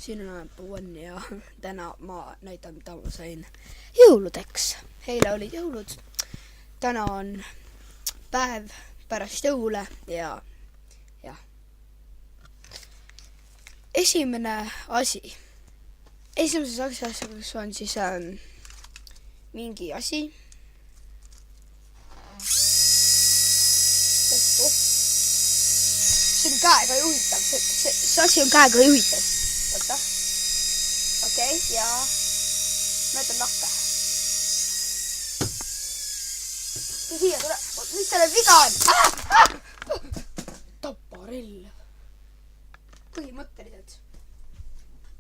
Siin on Puan ja täna ma näitan, mida ma sain jõuludeks. Eile olid jõulud. Täna on päev pärast jõule ja esimene asi. Esimeses asjaks on siis mingi asi. See on käega juhitav. See asi on käega juhitav. Võtta. Okei, ja näitan lakke. Siia tule. Mis selle viga on? Taparell. Põhimõtteliselt.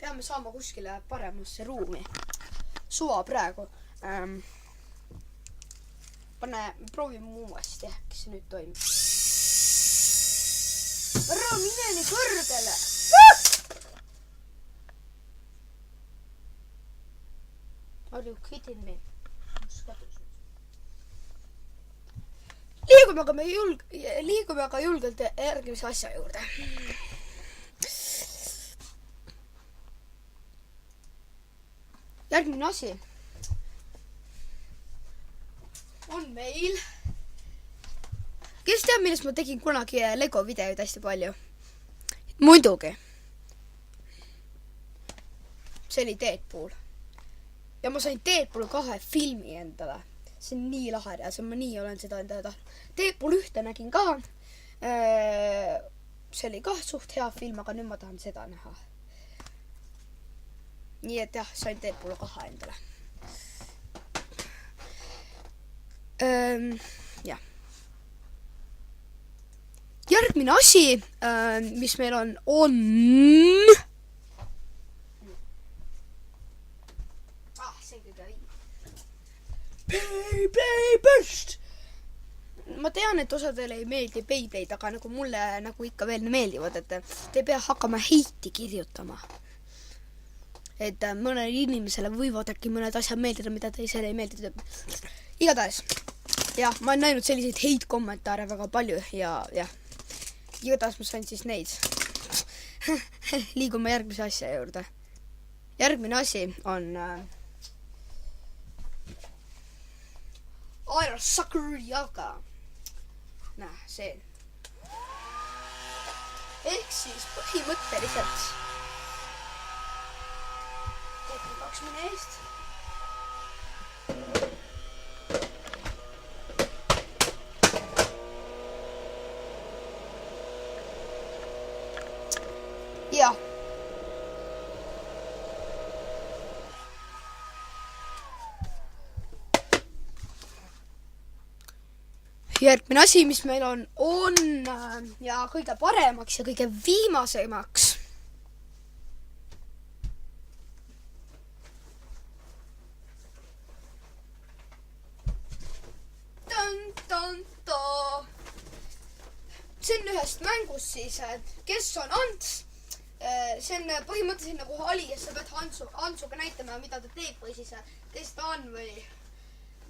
Peame saama kuskile paremasse ruumi. Suva praegu. Proovime uuesti, äkki see nüüd toimib. Ära mine nii kõrgele. Are you kidding me? Liigume aga julgelt järgmise asja juurde. Järgmine asi on meil. Kes teab, millest ma tegin kunagi Lego videoid hästi palju? Muidugi. See oli Deadpool. Ja ma sain Deadpool 2 filmi endale. See on nii lahe ja ma nii olen seda endale tahtnud. Deadpool 1 nägin ka. See oli ka suht hea film, aga nüüd ma tahan seda näha. Nii et jah, sain Deadpool 2 endale. Jah. Järgmine asi, mis meil on see on kõige Beyblade! Ma tean, et osadele ei meeldi Beyblade, aga nagu mulle nagu ikka veel meeldivad, et te ei pea hakkama heiti kirjutama. Et mõnele inimesele võivad äkki mõned asjad meeldida, mida teisele ei meeldida. Igatahes. Jah, ma olen näinud selliseid hate-kommentaare väga palju ja igatahes ma sain siis neid. Liigume järgmise asja juurde. Järgmine asi on Aerosucker Yaga. See. Ehk siis põhimõtteliselt teekin 2 mine eest. Ja. Järgmine asi, mis meil on ja kõige paremaks ja kõige viimasemaks. See on ühest mängust siis, kes on Ants. See on põhimõtteliselt nagu Ali, ja sa pead Antsuga näitama, mida ta teeb või siis kes ta on või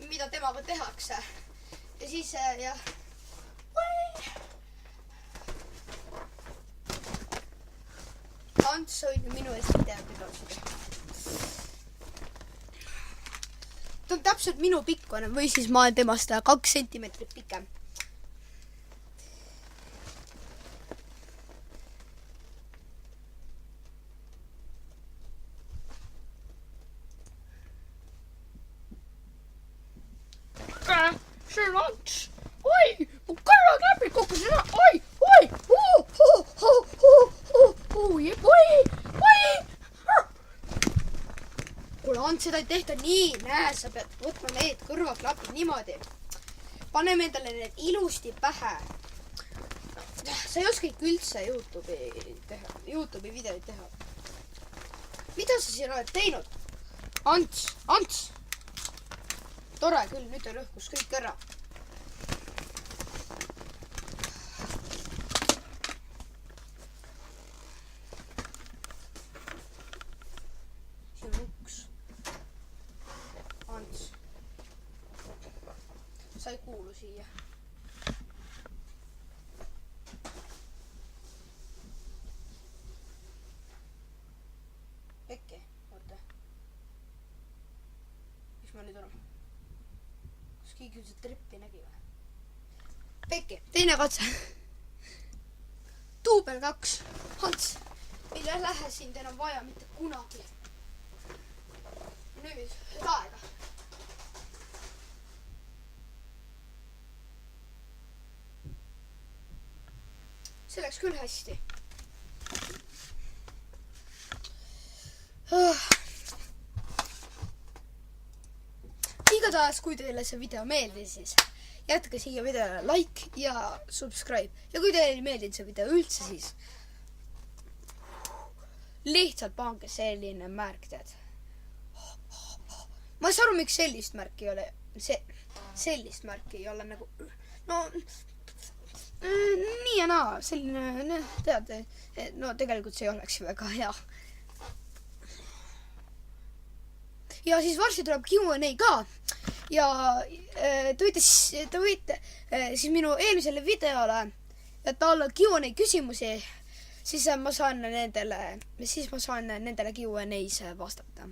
mida temaga tehakse. Ja siis jah. Ants on minu eest midagi pidanud. Ta on täpselt minu pikkune või siis ma olen temast 2 sentimeetrit pikem. See on Ants. Oi, mu kõrvad läbid kokku seda. Oi. Kuule, Ants, seda ei tehta nii. Näe, sa pead võtma need kõrvaklapid niimoodi. Paneme endale need ilusti pähe. Sa ei oska ikka üldse YouTube'i videoid teha. Mida sa siin oled teinud? Ants. Tore küll, nüüd on lõhkus kõik ära. Siin on uks. Ants. Sa ei kuulu siia. keegi seda treppi nägi või? Pekki, teine katse. Duubel 2. Hans, meil ei lähe sind enam vaja mitte kunagi. Nüüd, aega. See läks küll hästi. Igatahes, kui teile see video meeldis, siis jätke siia videole like ja subscribe. Ja kui teile ei meeldinud see video üldse, siis lihtsalt pange selline märk, tead. Ma ei saa aru, miks sellist märki ei ole. Sellist märki ei ole nagu, no, nii ja naa, selline, tead, no tegelikult see ei oleks väga hea. Ja siis varsti tuleb Q&A ka ja te võite siis minu eelmisele videole jätta alla Q&A küsimusi, siis ma saan nendele Q&A's vastata.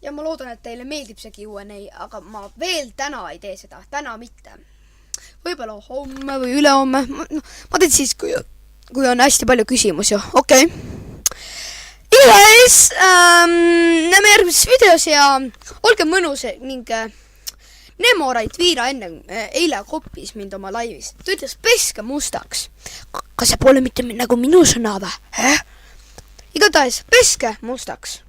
Ja ma loodan, et teile meeldib see Q&A, aga ma veel täna ei tee seda, täna mitte. Võib-olla homme või ülehomme, ma teen siis, kui on hästi palju küsimusi, okei. Igatahes, näeme järgmises videos ja olge mõnus ning Nemo Viira eile koppis mind oma laivis. Ta ütles, peske mustaks. Kas see pole mitte nagu minu sõna või? Igatahes, peske mustaks.